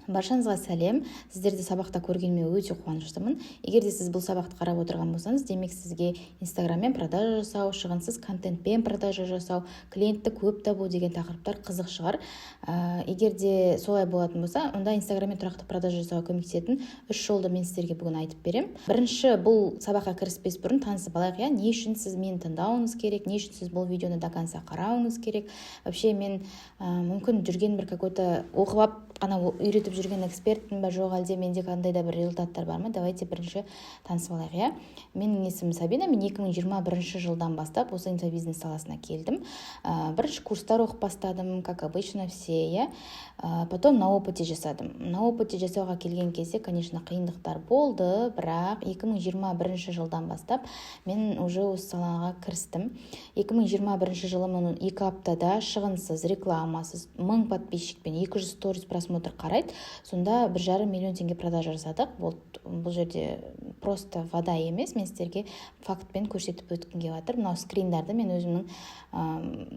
Баршаңызға сәлем. Сіздерді сабақта көргеніме өте қуаныштымын. Егер де сіз бұл сабақты қарап отырған болсаңыз, демек сізге Инстаграммен продажа жасау, шығынсыз контентпен продажа жасау, клиентті көп табу деген тақырыптар қызық шығар. Егер де солай болатын болса, онда Инстаграммен тұрақты продажа жасауға көмектесетін 3 жолды мен сіздерге бүгін айтып берем. Бірінші, бұл сабаққа кіріспес бұрын танысып алайық. Не үшін сіз мені тыңдауыңыз керек, не үшін сіз бұл видеоны до конца қарауыңыз керек. Вообще мен мүмкін жүрген бір какой-то оқып қана үйретіп жүрген экспертпін ба, жоқ әлде менде қандай да бір результаттар бар ма? Давайте бірінші танысып алайық. Менің есімім Сабина. Мен 2021 жылдан бастап осы инфобизнес саласына келдім. Бірінші курстар оқып бастадым, как обычно все, потом на опыте жасадым. На опыте жасауға келген кезде, конечно, қиындықтар болды, бірақ 2021 жылдан бастап мен уже осы салаға кірістім. 2021 жылы мен 2 аптада шығынсыз, рекламасыз, 1000 подписчикпен 200 сторис просмотр қарайды. Сонда 1,5 миллион теңге продажа жасадық. Бұл жерде просто вода емес, мен сіздерге фактпен көрсетіп өткенге жатыр. Мынау скриндарды мен өзімнің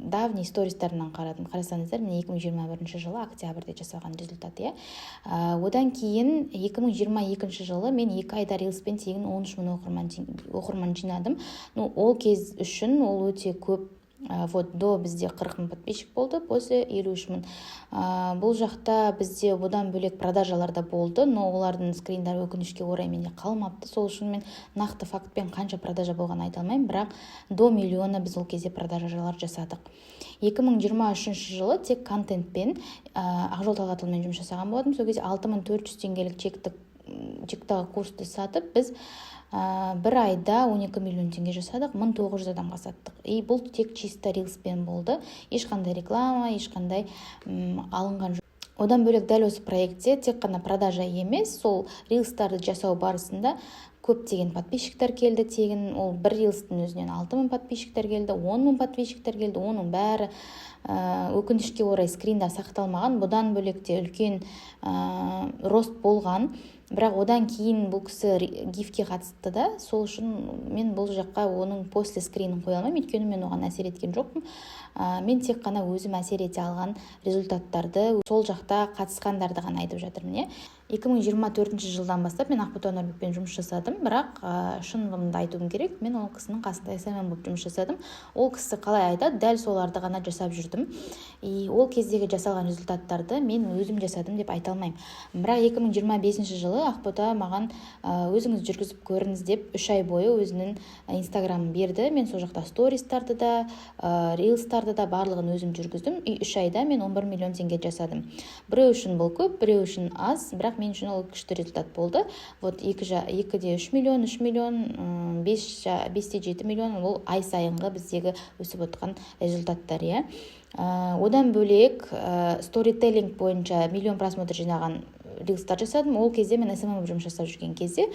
давний стористарынан қарадым. Қарасаңыздар, мен 2021 жылы октябрьде жасаған результат. Одан кейін 2022 жылы мен 2 айда рилспен тегін 13 мың оқырман жинадым. Ол кез үшін ол өте көп. До бізде 40 мың подписчик болды, после 53 мың. Бұл жақта бізде одан бөлек продажаларда болды, но олардың скриндары өкінішке орай менде қалмапты. Сол үшін мен нақты фактпен қанша продажа болған айта алмаймын, бірақ до миллиона біз ол кезде продажалар жасадық. 2023 жылы тек контентпен Ақжол Талғатұлымен жұмыс жасаған болдым. Сол кезде 6400 теңгелік чектағы курсты сатып, біз бір айда 12 миллион теңге жасадық, 1900 адамға саттық. Бұл тек чисто рилспен болды. Ешқандай реклама, ешқандай алынған жоқ. Одан бөлек дәл осы проектте тек қана продажа емес, сол рилстарды жасау барысында көптеген подписчиктер келді тегін. Ол бір рилстың өзінен 6000 подписчиктер келді, 10 000 подписчиктер келді. Оның бәрі өкінішке орай скринда сақталмаған. Бұдан бөлек те үлкен рост болған. Бірақ одан кейін бұл кісі гифке қатысты да, сол үшін мен бұл жаққа оның после скринін қоя алмаймын, өйткені мен оған әсер еткен жоқпын. Мен тек қана өзім әсер ете алған результаттарды, сол жақта қатысқандарды ғана айтып жатырмын. 2024 жылдан бастап мен Ақбота Нұрбекпен жұмыс жасадым, бірақ шынымды айтуым керек, мен ол кісінің қасында SMM болып жұмыс жасадым. Ол кісі қалай айтады, дәл соларды ғана жасап жүрдім. Ол кездегі жасалған результаттарды мен өзім жасадым деп айта алмаймын. Бірақ 2025 жылы Ақбота маған өзіңіз жүргізіп көріңіз деп 3 ай бойы өзінің инстаграмын берді. Мен сол жақта стористарды да, рилстарды да барлығын өзім жүргіздім. 3 айда мен 11 миллион теңге жасадым. Біреу үшін бұл көп, біреу үшін аз, бірақ мен үшін ол күшті результат болды. 2-де 3 миллион, 3 миллион, 5-те 7 миллион, ол ай сайынғы біздегі өсіп отқан результаттар. Одан бөлек сторителлинг бойынша миллион просмотр жинаған рилстар жасадым. Ол кезде мен SMM жұмыс жасап жүрген кезде,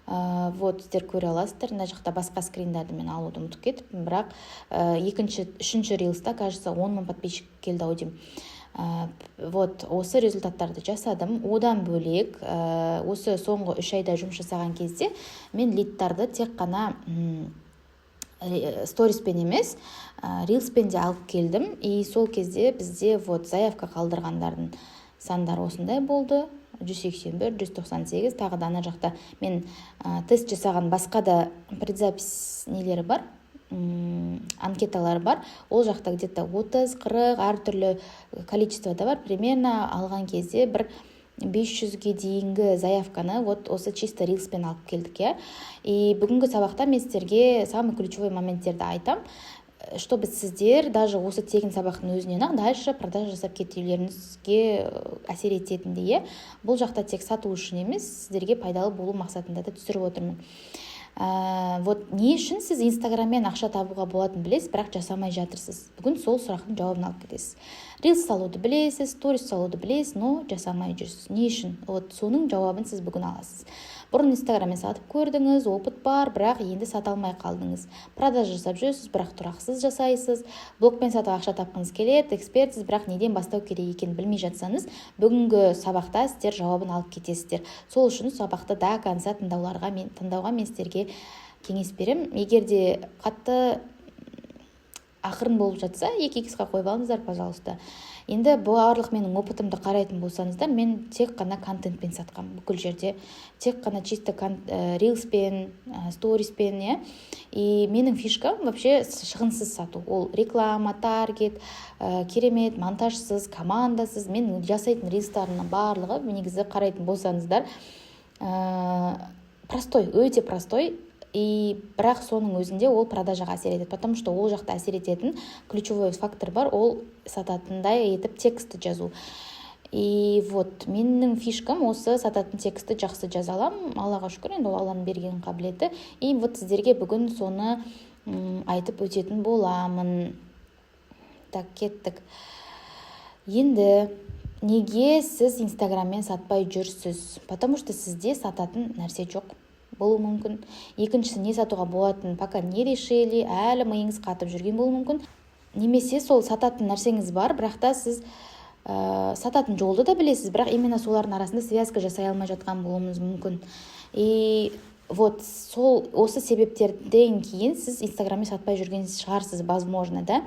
сіздер көре аласыздар, мына жақта басқа скриндарды мен алуды ұмытып кетіппін, бірақ үшінші рилста, кажется, 10 000 подписчик келді ау деймін. Осы результаттарды жасадым. Одан бөлек осы соңғы 3 айда жұмыс жасаған кезде мен лидтарды тек қана сториспен емес, рилспен де алып келдім. Сол кезде бізде заявка қалдырғандардың сандары осындай болды. 181, 198, тағы да ана жақта мен тест жасаған басқа да предзапись нелері бар, анкеталар бар. Ол жақта где-то 30-40 әртүрлі количествода бар. Примерно алған кезде бір 500-ге дейінгі заявканы осы чисто рилспен алып келдік. Бүгінгі сабақта мен сіздерге самый ключевой моменттерді айтам, чтобы сіздер даже осы тегін сабақтың өзінен дальше продажа жасап кетулеріңізге әсер ететіндей. Бұл жақта тек сату үшін емес, сіздерге пайдалы болу мақсатында да түсіріп отырмын. Не үшін сіз инстаграммен ақша табуға болатынын білесіз, бірақ жасамай жатырсыз? Бүгін сол сұрақтың жауабын алып кетесіз. Рилс салуды білесіз, сторис салуды білесіз, но жасамай жүрсіз. Не үшін? Соның жауабын сіз бүгін аласыз. Бұрын инстаграммен сатып көрдіңіз, опыт бар, бірақ енді сата алмай қалдыңыз. Продажа жасап жүрсіз, бірақ тұрақсыз жасайсыз. Блогпен сатып ақша тапқыңыз келеді, экспертсіз, бірақ неден бастау керек екенін білмей жатсаңыз, бүгінгі сабақта сіздер жауабын алып кетесіздер. Сол үшін сабақты до конца тыңдауға мен сіздерге кеңес берем. Егер де қатты ақырын болып жатса, 2x'қа қойып алыңыздар, пожалуйста. Енді барлық менің опытымды қарайтын болсаңыздар, мен тек қана контентпен сатқам бүкіл жерде, тек қана чисто рилспен, сториспен, иә. И менің фишкам вообще шығынсыз сату. Ол реклама, таргет, керемет, монтажсыз, командасыз. Мен жасайтын рилстарымның барлығы негізі қарайтын болсаңыздар, простой, өте простой. И бірақ соның өзінде ол продажаға әсер етеді, потому что ол жақта әсер ететін ключевой фактор бар, ол сататындай етіп тексті жазу. И вот менің фишкам осы сататын тексті жақсы жаза алам, Аллаға шүкір, енді ол Алланың берген қабілеті. И вот сіздерге бүгін соны айтып өтетін боламын. Так, кеттік. Енді неге сіз инстаграммен сатпай жүрсіз? Потому что сізде сататын нәрсе жоқ болуы мүмкін. Екіншісі, не сатуға болатын пока не решили, әлі миыңыз қатып жүрген болуы мүмкін. Немесе сол сататын нәрсеңіз бар, бірақ та сіз сататын жолды да білесіз, бірақ именно солардың арасында связка жасай алмай жатқан болуыңыз мүмкін. И вот осы себептерден кейін сіз инстаграммен сатпай жүрген шығарсыз, возможно, да.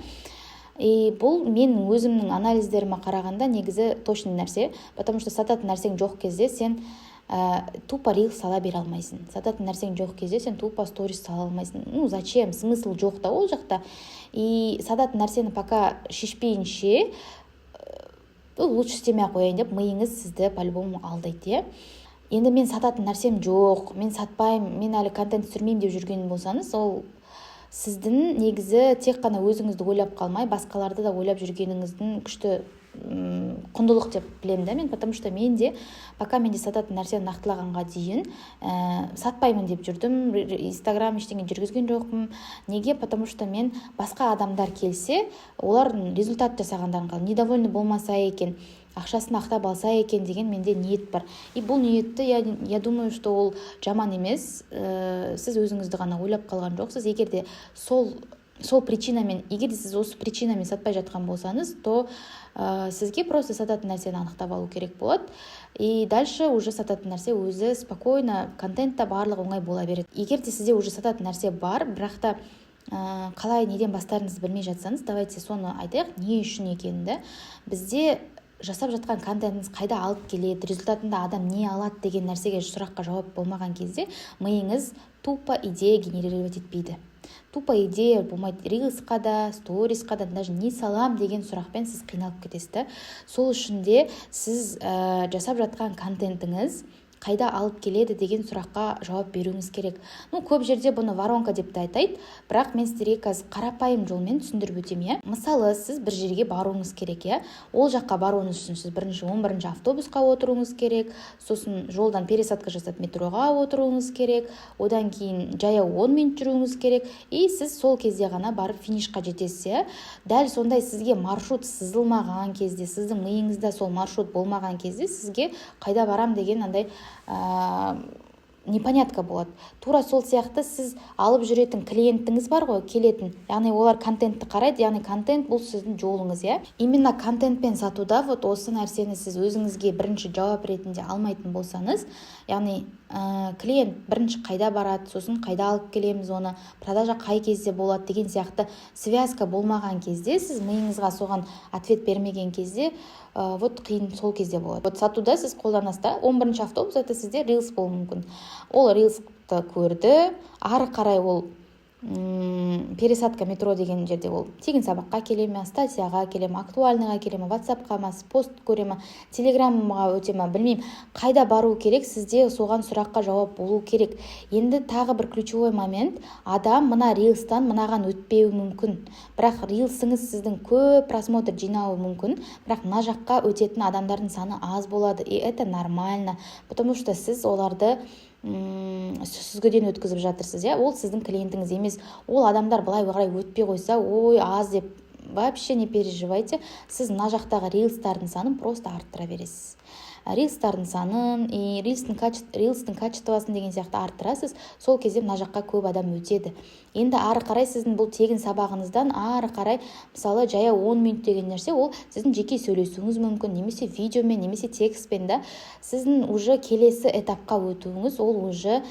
И бұл мен өзімнің анализдеріме қарағанда негізі точный нәрсе, потому что сататын нәрсең жоқ кезде сен тупо рилс сала бере алмайсың. Сататын нәрсең жоқ кезде сен тупо сторис сала алмайсың. Ну, зачем? Смысл жоқ та ол жақта. И сататын нәрсені пока шешпейінше лучше істемей қояйын деп миыңыз сізді по-любому алдайды. Енді мен сататын нәрсем жоқ, мен сатпаймын, мен әлі контент түсірмеймін деп жүрген болсаңыз, ол сіздің негізі тек қана өзіңізді ойлап қалмай, басқаларды да ойлап жүргеніңіздің күшті құндылық деп білемін да мен, потому что менде пока менде сататын нәрсені нақтылағанға дейін сатпаймын деп жүрдім, инстаграм ештеңе жүргізген жоқпын. Неге? Потому что мен басқа адамдар келсе, олардың результат жасағандарын қалым, недовольны болмаса екен, ақшасын ақтап алса екен деген менде ниет бар. И бұл ниетті я думаю, что ол жаман емес. Сіз өзіңізді ғана ойлап қалған жоқсыз. Егер де сол причинамен, егер де сіз осы причинамен сатпай жатқан болсаңыз, то сізге просто сататын нәрсені анықтап алу керек болады. И дальше уже сататын нәрсе өзі спокойно, контентта барлығы оңай бола береді. Егер де сізде уже сататын нәрсе бар, бірақ та қалай неден бастарыңызды білмей жатсаңыз, давайте соны айтайық, не үшін екенді. Бізде жасап жатқан контентіңіз қайда алып келеді, результатында адам не алады деген нәрсеге сұраққа жауап болмаған кезде миыңыз тупо идея генерировать етпейді. Тупо идея болмайды. Рилсқа да, сторисқа да, даже не салам деген сұрақпен сіз қиналып кетесіз. Сол үшін де сіз жасап жатқан контентіңіз қайда алып келеді деген сұраққа жауап беруіңіз керек. Ну, көп жерде бұны воронка деп те айтайды, бірақ мен сіздерге қазір қарапайым жолмен түсіндіріп өтемін. Мысалы, сіз бір жерге баруыңыз керек, ол жаққа баруыңыз үшін сіз бірінші 11-ші автобусқа отыруыңыз керек, сосын жолдан пересадка жасап метроға отыруыңыз керек, одан кейін жаяу 10 минут жүруіңіз керек, и сіз сол кезде ғана барып финишқа жетесіз. Дәл сондай сізге маршрут сызылмаған кезде, сіздің миыңызда сол маршрут болмаған кезде сізге қайда барам деген андай непонятка болады. Тура сол сияқты сіз алып жүретін клиентіңіз бар ғой, келетін. Яғни олар контентті қарайды, яғни контент бұл сіздің жолыңыз, Именно контентпен сатуда вот осы нәрсені сіз өзіңізге бірінші жауап ретінде алмайтын болсаңыз, яғни клиент бірінші қайда барады, сосын қайда алып келеміз оны, продажа қай кезде болады деген сияқты связка болмаған кезде, сіз миыңызға соған ответ бермеген кезде, вот қиын сол кезде болады. Вот сатуда сіз қолданасыз, 11-ші автобус, это сізде рилс болуы мүмкін. Ол рилсты көрді, ары қарай ол пересадка метро деген жерде ол тегін сабаққа келе ме, статьяға келе ме, актуальныйға келе ме, ватсапқа ма, пост көре ме, телеграммаға өте ме, білмеймін, қайда бару керек, сізде соған сұраққа жауап болу керек. Енді тағы бір ключевой момент, адам мына рилстан мынаған өтпеуі мүмкін, бірақ рилсіңіз сіздің көп просмотр жинауы мүмкін, бірақ мына жаққа өтетін адамдардың саны аз болады, и это нормально, потому что сіз оларды сүзгіден өткізіп жатырсыз, ол сіздің клиентіңіз емес. Ол адамдар былай қарай өтпей қойса, ой, аз деп вообще не переживайте. Сіз мына жақтағы рилстардың санын просто арттыра бересіз. Рилстардың санын и рилстың качествосын деген сияқты арттырасыз, сол кезде мына жаққа көп адам өтеді. Енді ары қарай сіздің бұл тегін сабағыңыздан ары қарай, мысалы жаяу 10 минут деген нәрсе, ол сіздің жеке сөйлесуіңіз мүмкін, немесе видеомен, немесе текстпен да. Сіздің уже келесі этапқа өтуіңіз, ол уже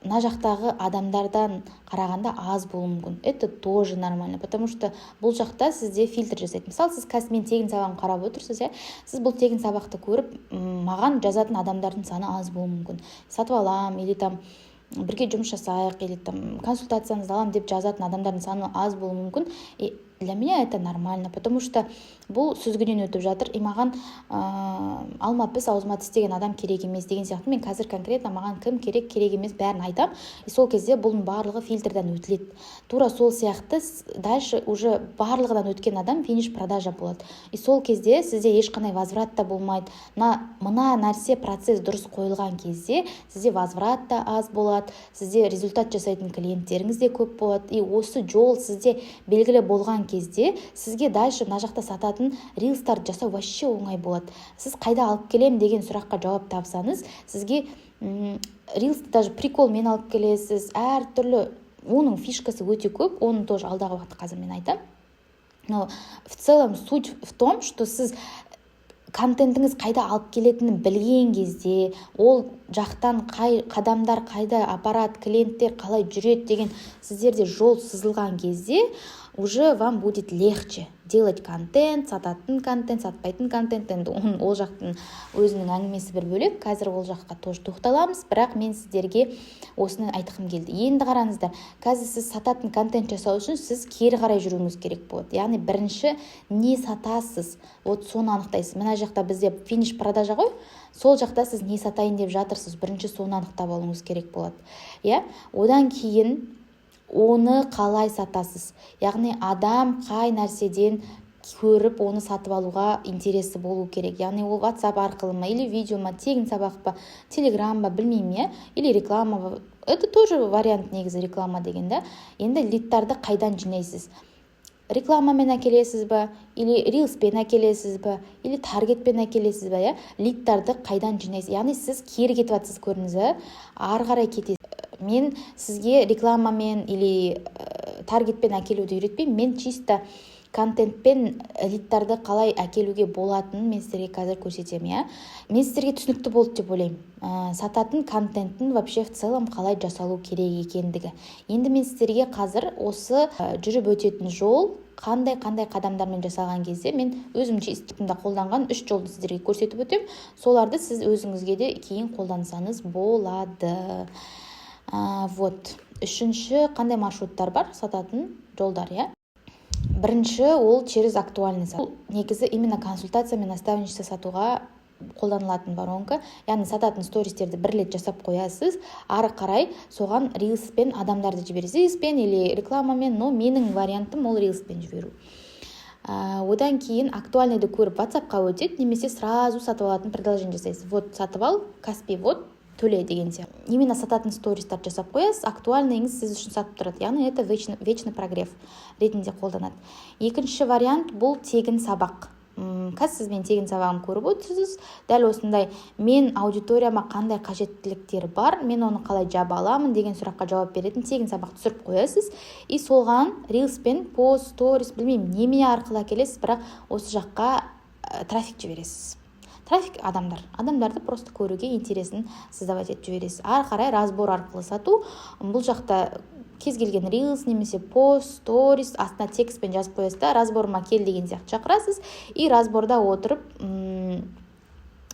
мына жақтағы адамдардан қарағанда аз болуы мүмкін. Это тоже нормально, потому что бұл жақта сізде фильтр жасайды. Мысалы, сіз қазір мен тегін сабағын қарап отырсыз, сіз бұл тегін сабақты көріп, маған жазатын адамдардың саны аз болуы мүмкін. Сатып алам, или там бірге жұмыс жасайық, или там консультацияңызды алам деп жазатын адамдардың саны аз болуы мүмкін. И для меня это нормально, потому что бұл сүзгіден өтіп жатыр. И маған алма піс аузыма тіс деген адам керек емес деген сияқты. Мен қазір конкретно маған кім керек, керек емес бәрін айтам. И сол кезде бұның барлығы фильтрдан өтіледі. Тура сол сияқты дальше уже барлығынан өткен адам финиш продажа болады. И сол кезде сізде ешқандай возврат та болмайды. Мына нәрсе процесс дұрыс қойылған кезде сізде возврат та аз болады, сізде результат жасайтын клиенттеріңіз де көп болады. И осы жол сізде белгілі болған кезде сізге дальше мына жақта сататын рилстарды жасау вообще оңай болады. Сіз қайда алып келем деген сұраққа жауап тапсаңыз, сізге рилсты даже приколмен алып келесіз, әр түрлі, оның фишкасы өте көп, оны тоже алдағы уақытта қазір мен айтам. Но в целом суть в том, что сіз контентіңіз қайда алып келетінін білген кезде, ол жақтан қадамдар қайда апарат, клиенттер қалай жүреді деген сіздерде жол сызылған кезде уже вам будет легче делать контент, сататын контент, сатпайтын контент. Енді ол жақтың өзінің әңгімесі бір бөлек, қазір ол жаққа тоже тоқталамыз, бірақ мен сіздерге осыны айтқым келді. Енді қараңыздар, қазір сіз сататын контент жасау үшін сіз кері қарай жүруіңіз керек болады. Яғни бірінші не сатасыз, вот соны анықтайсыз. Мына жақта бізде финиш продажа ғой, сол жақта сіз не сатайын деп жатырсыз, бірінші соны анықтап алуыңыз керек болады. Одан кейін оны қалай сатасыз. Яғни адам қай нәрседен көріп оны сатып алуға интересі болу керек. Яғни ол WhatsApp арқылы ма, или видео ма, тегін сабақ па, Telegram ба, білмеймін, или реклама ба. Это тоже вариант негізі реклама дегенде. Енді лидтарды қайдан жинайсыз? Рекламамен әкелесіз ба, или рилспен әкелесіз ба, или таргетпен әкелесіз ба, лидтарды қайдан жинайсыз? Яғни сіз кері кетіп жатсыз көріңіз, ары қарай кетесіз. Мен сізге рекламамен или таргетпен әкелуді үйретпеймін, мен чисто контентпен лидтарды қалай әкелуге болатынын мен сіздерге қазір көрсетемін. Мен сіздерге түсінікті болды деп ойлаймын. Сататын контенттің вообще в целом қалай жасалу керек екендігі. Енді мен сіздерге қазір осы жүріп өтетін жол қандай қадамдармен жасалған кезде мен өзім чистікімді қолданған 3 жолды сіздерге көрсетіп өтем. Соларды сіз өзіңізге де кейін қолдансаңыз болады. Вот. Үшінші қандай маршруттар бар сататын жолдар, Бірінші ол через актуальный сату. Негізі именно консультация мен наставничество сатуға қолданылатын воронка. Яғни сататын стористерді бір рет жасап қоясыз, ары қарай соған рилспен адамдарды жібересіз. Рилспен или рекламамен, но менің вариантым ол рилспен жіберу. Одан кейін актуальныйды көріп WhatsAppқа өтеді, немесе сразу сатып алатын предложение жасайсыз. Вот сатып ал, Каспи, вот төле деген сияқты. Именно сататын стористар жасап қоясыз, актуальныйыңыз сіз үшін сатып тұрады. Яғни это вечный прогрев ретінде қолданады. Екінші вариант бұл тегін сабақ. Қазір сіз мен тегін сабағын көріп отырсыз. Дәл осындай мен аудиторияма қандай қажеттіліктері бар, мен оны қалай жаба аламын деген сұраққа жауап беретін тегін сабақ түсіріп қоясыз. И солған рилспен, пост, сторис, білмеймін, неме арқылы әкелесіз, бірақ осы жаққа трафик жібересіз. Трафик адамдарды просто көруге интересін создавать етіп жібересіз. Ары қарай разбор арқылы сату. Бұл жақта кез келген рилс немесе пост, сторис астына текстпен жазып қоясыз да, разборыма кел деген сияқты шақырасыз, и разборда отырып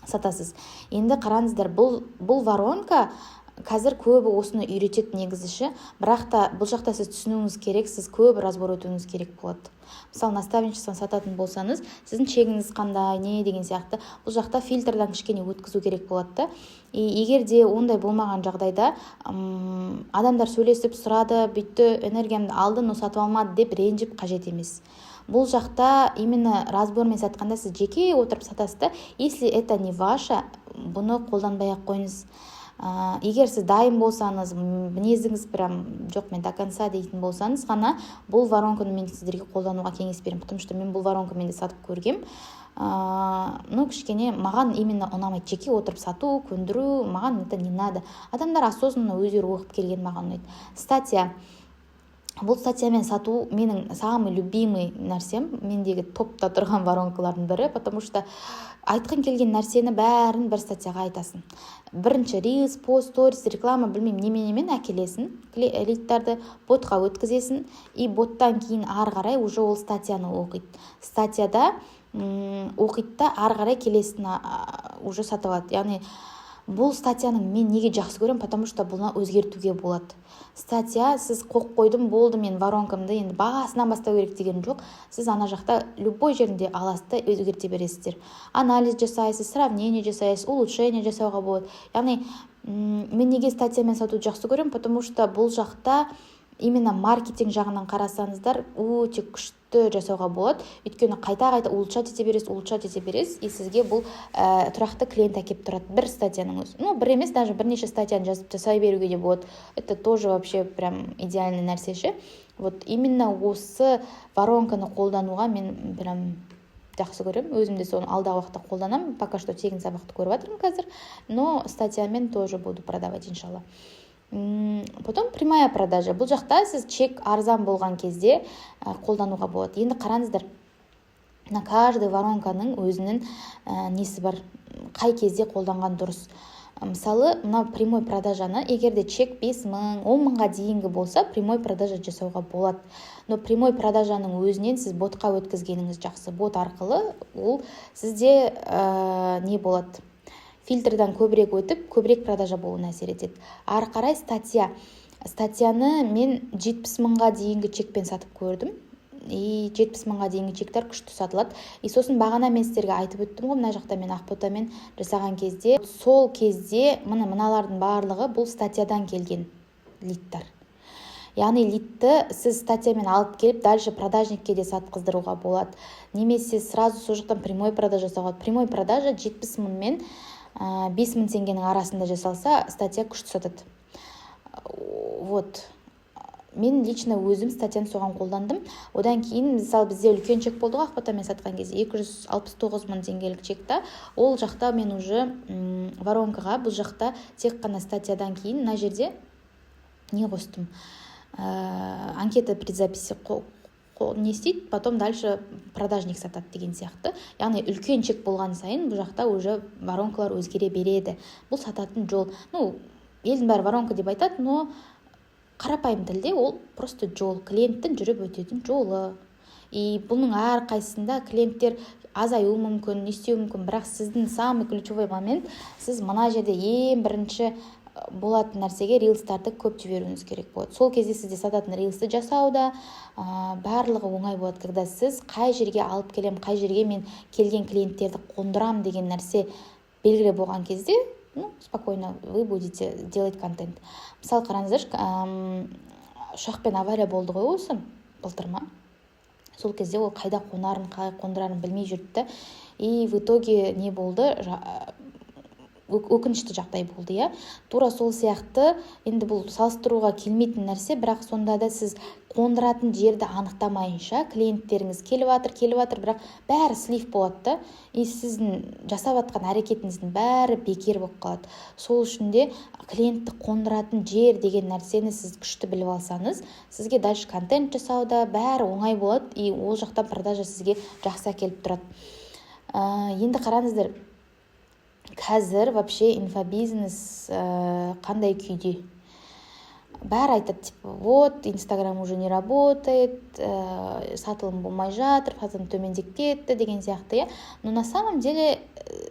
сатасыз. Енді қараңыздар, бұл воронка қазір көбі осыны үйретеді негізіші, бірақ та бұл жақта сіз түсінуіңіз керек, сіз көп разбор өтуіңіз керек болады. Мысалы, наставничествоны сататын болсаңыз, сіздің чегіңіз қандай, не деген сияқты, бұл жақта фильтрдан кішкене өткізу керек болады. И егер де ондай болмаған жағдайда адамдар сөйлесіп сұрады, бүйтті, энергиямды алды, но сатып алмады деп ренжіп қажет емес. Бұл жақта именно разбормен сатқанда сіз жеке отырып сатасыз да, если это не ваше, бұны қолданбай-ақ қойыңыз. Егер сіз дайын болсаңыз, мінезіңіз прям жоқ мен до конца дейтін болсаңыз ғана бұл воронканы мен сіздерге қолдануға кеңес беремін, потому что мен бұл воронканы мен де сатып көргем. Кішкене маған именно ұнамайды, жеке отырып сату, көндіру, маған это не надо. Адамдар осознанно өздері оқып келген маған ұнайды. Статья. Бұл статьямен сату менің самый любимый нәрсем, мендегі топта тұрған воронкалардың бірі, потому что айтқың келген нәрсені бәрін бір статьяға айтасың. Бірінші рилс, пост, сторис, реклама білмеймін немен әкелесің, лидтарды ботқа өткізесің, и боттан кейін ары қарай уже ол статьяны оқиды. Статьяда оқиды да ары қарай келесін уже сатып алады. Яғни бұл статьяның мен неге жақсы көремін, потому что бұны өзгертуге болады. Статья сіз қоқ қойдым, болды, мен воронкамды енді бағасынан бастау керек деген жоқ. Сіз ана жақта любой жерінде аласыз да өзгерте бересіздер. Анализ жасайсыз, сравнение жасайсыз, улучшение жасауға болады. Яғни мен неге статьямен сатуды жақсы көремін, потому что бұл жақта именно маркетинг жағынан қарасаңыздар өте күшті жасауға болады. Өйткені қайта улучшать ете бересіз, и сізге бұл тұрақты клиент әкеп тұрады бір статьяның өзі. Бір емес, даже бірнеше статьяны жазып жасай беруге де болады. Это тоже вообще прям идеальный нәрсеші. Вот именно осы воронканы қолдануға мен прям жақсы көремін. Өзім де соны алдағы уақытта қолданамын. Пока что тегін сабақты көріп жатырмын қазір, но статьямен тоже буду продавать, иншалла. Потом прямая продажа. Бұл жақта сіз чек арзан болған кезде қолдануға болады. Енді қараңыздар, на каждый воронканың өзінің несі бар, қай кезде қолданған дұрыс. Мысалы, мына прямой продажаны, егер де чек 5 мың, 10 мыңға дейінгі болса, прямой продажа жасауға болады. Но прямой продажаның өзінен сіз ботқа өткізгеніңіз жақсы. Бот арқылы ол сізде не болады? Фильтрдан көбірек өтіп, көбірек продажа болуына әсер етеді. Ары қарай статьяны мен 70 мыңға дейінгі чекпен сатып көрдім. И 70 мыңға дейінгі чектер күшті сатылады. И сосын бағана мен сіздерге айтып өттім ғой, мына жақта мен ақботамен жасаған кезде, сол кезде мыналардың барлығы бұл статьядан келген лидтар. Яғни лидті сіз статьямен алып келіп, дальше продажникке де сатқыздыруға болады. Немесе сразу сол жақтан прямой продажа жасауға. Прямой продажа 70 мың мен 5 мың теңгенің арасында жасалса, статья күшті сатады. Вот. Мен лично өзім статьяны соған қолдандым. Одан кейін, мысалы, бізде үлкен чек болды ғой, ақботамен сатқан кезде 269 мың теңгелік чекта. Ол жақта мен уже воронкаға, бұл жақта тек қана статьядан кейін мына жерде не қостым? Анкета предзаписи не істейді, потом дальше продажник сатады деген сияқты. Яғни үлкен чек болған сайын бұл жақта уже воронкалар өзгере береді. Бұл сататын жол. Елдің бәрі воронка деп айтады, но қарапайым тілде ол просто жол, клиенттің жүріп өтетін жолы. И бұның әр қайсында клиенттер азаю мүмкін, не істеу мүмкін, бірақ сіздің самый ключевой момент, сіз мына жерде ең бірінші болатын нәрсеге рилстарды көп жіберуіңіз керек болады. Сол кезде сізде сататын рилсты жасауда барлығы оңай болады, когда сіз қай жерге алып келем, қай жерге мен келген клиенттерді қондырам деген нәрсе белгілі болған кезде, спокойно вы будете делать контент. Мысалы, қараңыздар, ұшақпен авария болды ғой осы, былтыр ма? Сол кезде ол қайда қонарын, қалай қондырарын білмей жүрді. И в итоге не болды? Өкінішті жағдай болды, иә. Тура сол сияқты, енді бұл салыстыруға келмейтін нәрсе, бірақ сонда да сіз қондыратын жерді анықтамайынша клиенттеріңіз келіп жатыр, бірақ бәрі слив болады да, и сіздің жасап жатқан әрекетіңіздің бәрі бекер болып қалады. Сол үшін де клиентті қондыратын жер деген нәрсені сіз күшті біліп алсаңыз, сізге дальше контент жасауда бәрі оңай болады, и ол жақтан продажа сізге жақсы әкеліп тұрады. Енді қараңыздар, қазір вообще инфобизнес қандай күйде? Бәрі айтады, вот, Инстаграм уже не работает, сатылым болмай жатыр, сатылым төмендеп кетті деген сияқты, но на самом деле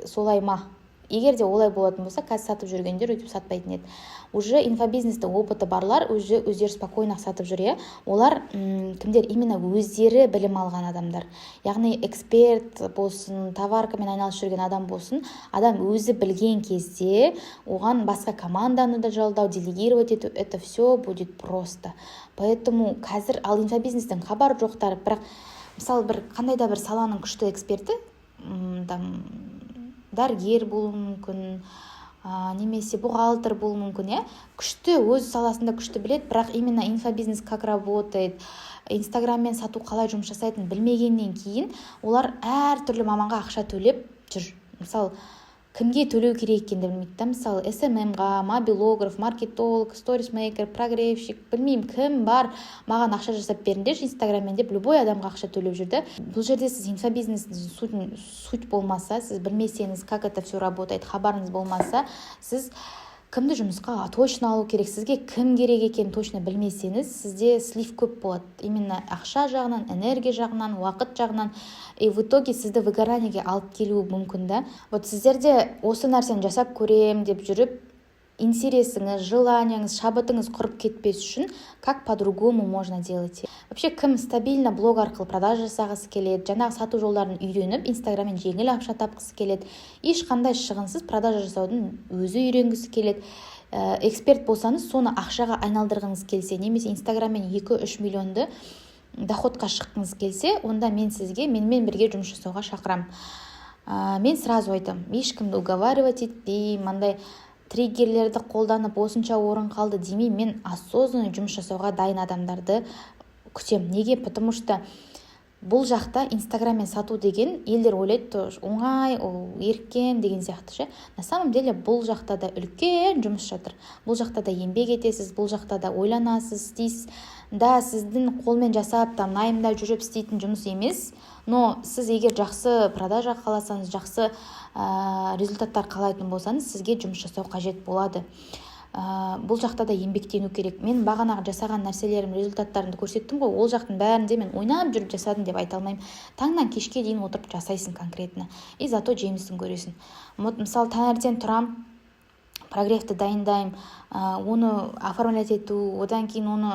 солай ма? Егер де олай болатын болса, қазір сатып жүргендер өйтіп сатпайтын еді. Уже инфобизнесте опыты барлар өздері спокойно сатып жүр. Олар кімдер? Именно өздері білім алған адамдар. Яғни эксперт болсын, товаркамен айналысып жүрген адам болсын, адам өзі білген кезде оған басқа команданы да жалдау, делегировать ету, это все будет просто. Поэтому қазір ал инфобизнестің хабар жоқтар, бірақ мысалы бір қандай да бір саланың күшті эксперті, дәрігер болуы мүмкін, немесе бухгалтер болуы мүмкін, күшті, өз саласында күшті білет, бірақ именно инфобизнес как работает, инстаграммен сату қалай жұмыс жасайтын білмегеннен кейін олар әр түрлі маманға ақша төлеп жүр. Мысалы, кімге төлеу керек екенін білмейді да. Мысалы SMM-ға, мобилограф, маркетолог, сторисмейкер, прогревщик, білмеймін кім бар, маған ақша жасап беріңдерші инстаграммен деп любой адамға ақша төлеп жүрді. Бұл жерде сіз инфобизнестің суть болмаса, сіз білмесеңіз, как это все работает, хабарыңыз болмаса, сіз кімді жұмысқа точно алу керек, сізге кім керек екенін точно білмесеңіз, сізде слив көп болады. Именно ақша жағынан, энергия жағынан, уақыт жағынан. И в итоге сізді выгораниеге алып келуі мүмкін да. Вот сіздерде осы нәрсені жасап көрем деп жүріп, интересіңіз, желанияңыз, шабытыңыз құрып кетпес үшін, как по-другому можно делать. Вообще, кім стабильно блог арқылы продажа жасағысы келеді, жаңағы сату жолдарын үйреніп, инстаграммен жеңіл ақша тапқысы келеді, ешқандай шығынсыз продажа жасаудың өзі үйренгісі келеді. Эксперт болсаңыз, соны ақшаға айналдырғыңыз келсе, немесе инстаграммен 2-3 миллионды доходқа шыққыңыз келсе, онда менімен бірге жұмыс жасауға шақырам. Мен сразу айтам, ешкімді уговаривать етпеймін, мындай триггерлерді қолданып осынша орын қалды демей, мен осознанно жұмыс жасауға дайын адамдарды күтем. Неге? Потому что бұл жақта инстаграммен сату деген елдер ойлайды, оңай, еркен деген сияқты ше. На самом деле бұл жақта да үлкен жұмыс жатыр. Бұл жақта да еңбек етесіз, бұл жақта да ойланасыз, істейсіз. Да, сіздің қолмен жасап, найымда жүріп істейтін жұмыс емес, но сіз егер жақсы продажа қаласаңыз, жақсы результаттар қалайтын болсаңыз, сізге жұмыс жасау қажет болады. Бұл жақта да еңбектену керек. Мен бағанағы жасаған нәрселерім, результаттарымды көрсеттім ғой, ол жақтың бәрінде мен ойнап жүріп жасадым деп айта алмаймын. Таңнан кешке дейін отырып жасайсың конкретно. И зато жемісін көресің. Мысалы, таңертең тұрам, прогревті дайындаймын, оны оформлять ету, одан кейін оны,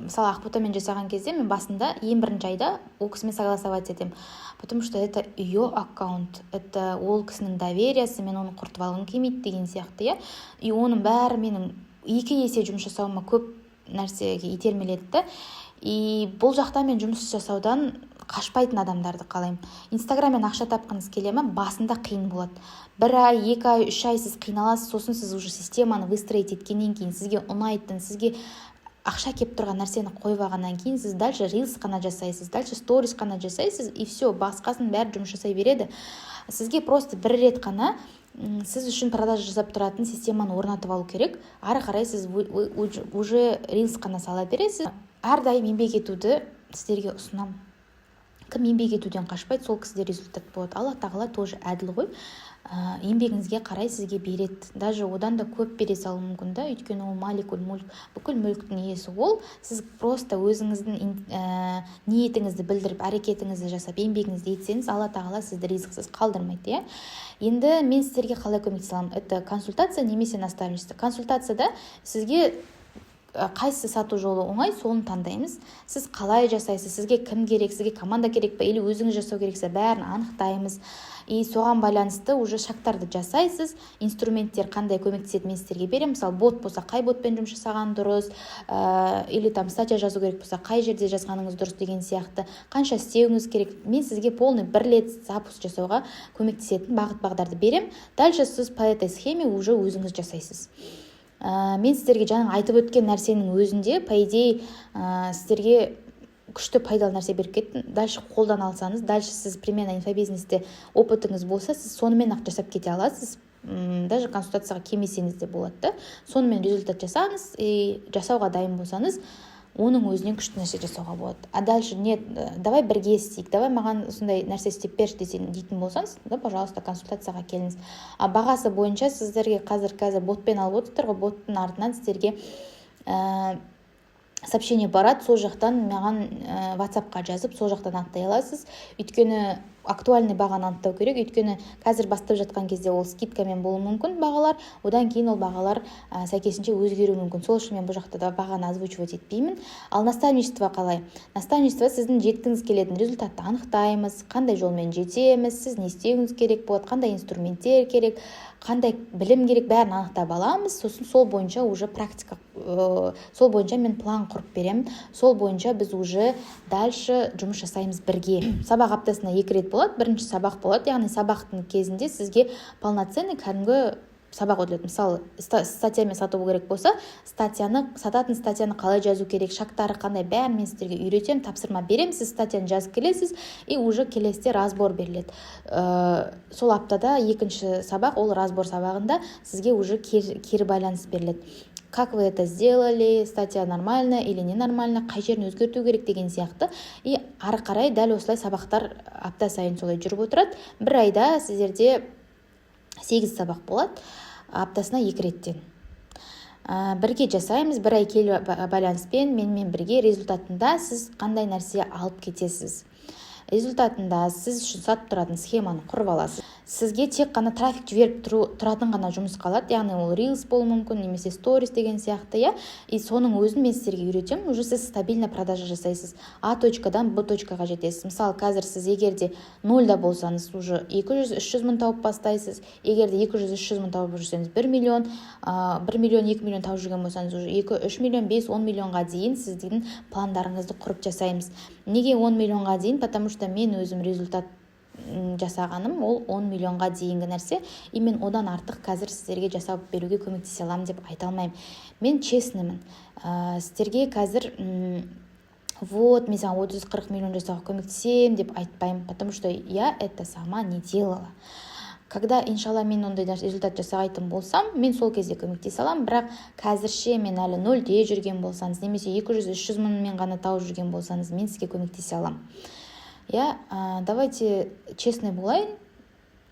мысалы, Ақботамен жасаған кезде мен басында ең бірінші айда ол кісімен согласовать етем. Потому что это ее аккаунт, это ол кісінің довериясы, мен оны құртып алғым келмейді деген сияқты, и оның бәрі менің 2 есе жұмыс жасауыма көп нәрсеге итермеледі да. И бұл жақта мен жұмыс жасаудан қашпайтын адамдарды қалаймын. Инстаграммен ақша тапқыңыз келе ме, басында қиын болады. 1 ай, 2 ай, 3 ай сіз қиналасыз, сосын сіз уже системаны выстроить еткеннен кейін, сізге ұнайтын, сізге ақша кеп тұрған нәрсені қойып алғаннан кейін, сіз дальше рилс қана жасайсыз, дальше сторис қана жасайсыз, и все, басқасын бәрі жұмыс жасай береді. Сізге просто бір рет қана сіз үшін продажа жасап тұратын системаны орнатып алу керек. Ары қарай сіз уже рилс қана сала бересіз. Әрдайым еңбек етуді сіздерге ұсынамын. Кім еңбек етуден қашпайды, сол кісіде результат болады. Алла тағала тоже әділ ғой. Еңбегіңізге қарай сізге береді. Даже одан да көп бере салуы мүмкін да, өйткені ол маликул мүлк, бүкіл мүліктің иесі ол. Сіз просто өзіңіздің ниетіңізді білдіріп, әрекетіңізді жасап, еңбегіңізді етсеңіз, Алла тағала сізді ризықсыз қалдырмайды. Енді мен сіздерге қалай көмектесе аламын? Это консультация немесе наставничество. Консультацияда сізге қайсы сату жолы оңай, соны таңдаймыз. Сіз қалай жасайсыз, сізге кім керек, сізге команда керек пе, или өзіңіз жасау керексе, бәрін анықтаймыз. И соған байланысты уже шагтарды жасайсыз. Инструменттер қандай көмектеседі мен сіздерге беремін. Мысалы, бот болса, қай ботпен жұмыс жасаған дұрыс, или статья жазу керек болса, қай жерде жазғаныңыз дұрыс деген сияқты. Қанша істеуіңіз керек. Мен сізге полный 1 рет запуск жасауға көмектесетін бағыт-бағдарды берем. Дальше сіз по этой схеме уже өзіңіз жасайсыз. Мен сіздерге жаңа айтып өткен нәрсенің өзінде, по идее, сіздерге күшті пайдалы нәрсе беріп кеттім. Дальше қолдан алсаңыз, дальше сіз примерно инфобизнесте опытыңыз болса, сіз сонымен ақ жасап кете аласыз. Даже консультацияға келмесеңіз де болады да. Сонымен результат жасаңыз, и жасауға дайын болсаңыз, оның өзінен күшті нәрсе жасауға болады. А дальше нет, давай бірге істейік, давай маған сондай нәрсе істеп берші дейтін болсаңыз, да, пожалуйста, консультацияға келіңіз. А бағасы бойынша сіздерге қазір ботпен алып отырсыздар ғой, боттың артынан сіздерге сообщение барады, сол жақтан маған WhatsApp-қа жазып, сол жақтан анықтай аласыз. Өйткені актуальный бағаны анықтау керек, өйткені қазір бастап жатқан кезде ол скидкамен болуы мүмкін бағалар, одан кейін ол бағалар сәйкесінше өзгеруі мүмкін. Сол үшін мен бұл жақта да бағаны озвучивать етпеймін. Ал наставничество қалай? Наставничество сіздің жеткіңіз келетін результатты анықтаймыз, қандай жолмен жетеміз, сіз не істеуіңіз керек болады, қандай инструменттер керек, қандай білім керек, бәрін анықтап аламыз. Сосын сол бойынша уже практика, сол бойынша мен план құрып беремін. Сол бойынша біз уже дальше жұмыс жасаймыз бірге. Сабақ аптасына 2 рет болады. Бірінші сабақ болады, яғни сабақтың кезінде сізге полноценный кәдімгі сабақ өтіледі. Мысалы статьямен сату керек болса, сататын статьяны қалай жазу керек, шарттары қандай, бәрін мен сіздерге үйретемін, тапсырма беремін, сіз статьяны жазып келесіз, и уже келесіде разбор беріледі. Сол аптада екінші сабақ, ол разбор сабағында сізге уже кері байланыс беріледі. Как вы это сделали, статья нормальная или ненормальная, қай жерін өзгерту керек деген сияқты. И ары қарай дәл осылай сабақтар апта сайын солай жүріп отырады. Бір айда сіздерде 8 сабақ болады, аптасына 2 реттен. Бірге жасаймыз, бір ай келу байланыспен менімен бірге. Результатында сіз қандай нәрсе алып кетесіз. Результатында сіз үшін сатып тұратын схеманы құрып аласыз. Сізге тек қана трафик жіберіп тұратын ғана жұмыс қалады, яғни ол Reels болуы мүмкін, немесе Stories деген сияқты, и соның өзін мен сіздерге үйретемін. Уже сіз стабильно продажа жасайсыз. А точкадан Б точкаға жетесіз. Мысалы, қазір сіз егерде 0-да болсаңыз, уже 200-300 мың тауып бастайсыз. Егерде 200-300 мың тауып жүрсеңіз, 1 миллион, 2 миллион тауып жүрген болсаңыз, уже 2-3 миллион, 5-10 миллионға дейін сіздің пландарыңызды құрып жасаймыз. Неге 10 миллионға дейін? Потому что мен өзім результат жасағаным ол 10 миллионға дейінгі нәрсе, и мен одан артық қазір сіздерге жасап беруге көмектесе аламын деп айта алмаймын. Мен честнымын. Сіздерге қазір вот мен саған 30-40 миллион жасауға көмектесем деп айтпаймын, потому что я это сама не делала. Когда, иншалла, мен ондай результат жасайтын болсам, мен сол кезде көмектесе аламын. Бірақ қазірше мен әлі 0-де жүрген болсаңыз, немесе 200-300 мыңмен ғана тауып жүрген болсаңыз, мен сізге көмектесе аламын. Давайте честный болайын.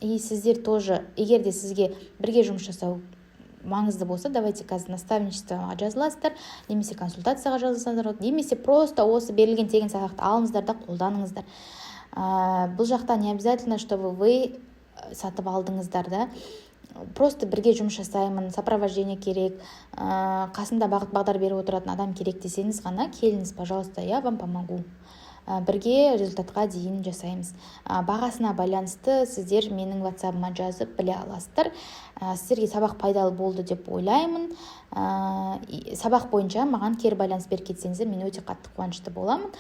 И сіздер тоже, егер де сізге бірге жұмыс жасау маңызды болса, давайте қазір наставничествоға жазыласыздар, немесе консультацияға жазылсаңыздар, немесе просто осы берілген тегін сабақты алыңыздар да қолданыңыздар. Бұл жақта не обязательно, чтобы вы сатып алдыңыздар да. Просто бірге жұмыс жасаймын, сопровождение керек, қасымда бағыт-бағдар беріп отыратын адам керек десеңіз ғана келіңіз, пожалуйста, я вам помогу. Бірге результатқа дейін жасаймыз. Бағасына байланысты сіздер менің WhatsApp-ыма жазып біле аласыздар. Сіздерге сабақ пайдалы болды деп ойлаймын. Сабақ бойынша маған кері байланыс беріп кетсеңіздер, мен өте қатты қуанышты боламын.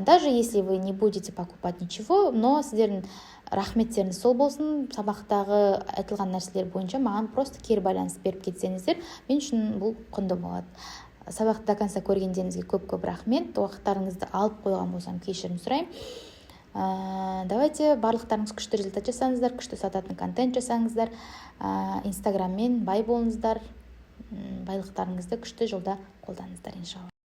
Даже если вы не будете покупать ничего, но сіздердің рахметтеріңіз сол болсын, сабақтағы айтылған нәрселер бойынша маған просто кері байланыс беріп кетсеңіздер, мен үшін бұл құнды болады. Сабақты до конца көргендеріңізге көп-көп рахмет. Уақыттарыңызды алып қойған болсам, кешірім сұраймын. Давайте барлықтарыңыз күшті результат жасаңыздар, күшті сататын контент жасаңыздар, инстаграммен бай болыңыздар, байлықтарыңызды күшті жолда қолданыңыздар, иншалла.